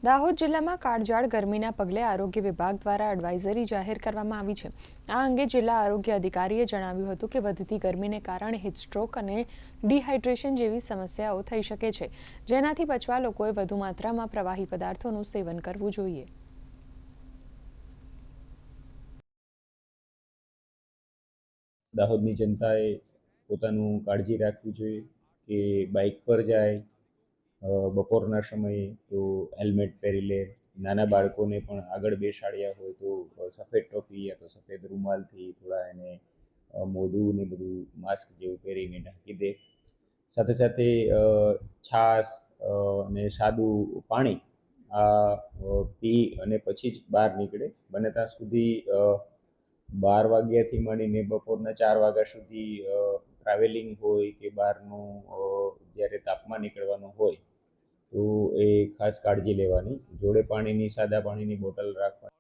દાહોદ જિલ્લામાં કાળઝાળ ગરમીના પગલે આરોગ્ય વિભાગ દ્વારા એડવાઇઝરી જાહેર કરવામાં આવી છે। આ અંગે જિલ્લા આરોગ્ય અધિકારીએ જણાવ્યું હતું કે વધતી ગરમીને કારણે હીટસ્ટ્રોક અને ડિહાઇડ્રેશન જેવી સમસ્યાઓ થઈ શકે છે, જેનાથી બચવા લોકોએ વધુ માત્રામાં પ્રવાહી પદાર્થોનું સેવન કરવું જોઈએ। દાહોદની જનતાએ પોતાનું કાળજી રાખવી જોઈએ કે બાઇક પર જાય બપોરના સમયે તો હેલ્મેટ પહેરી લે। નાના બાળકોને પણ આગળ બેસાડ્યા હોય તો સફેદ ટોપી યા તો સફેદ રૂમાલથી થોડા એને મોઢું ને બધું માસ્ક જેવું પહેરીને ઢાંકી દે। સાથે સાથે છાશ અને સાદું પાણી પી અને પછી જ બહાર નીકળે। બને ત્યાં સુધી 12 વાગ્યાથી માંડીને બપોરના 4 વાગ્યા સુધી ટ્રાવેલિંગ હોય કે બહારનું જ્યારે તાપમાં નીકળવાનું હોય તો એ ખાસ કાળજી લેવાની। જોડે પાણીની સાદા પાણીની બોટલ રાખવાની।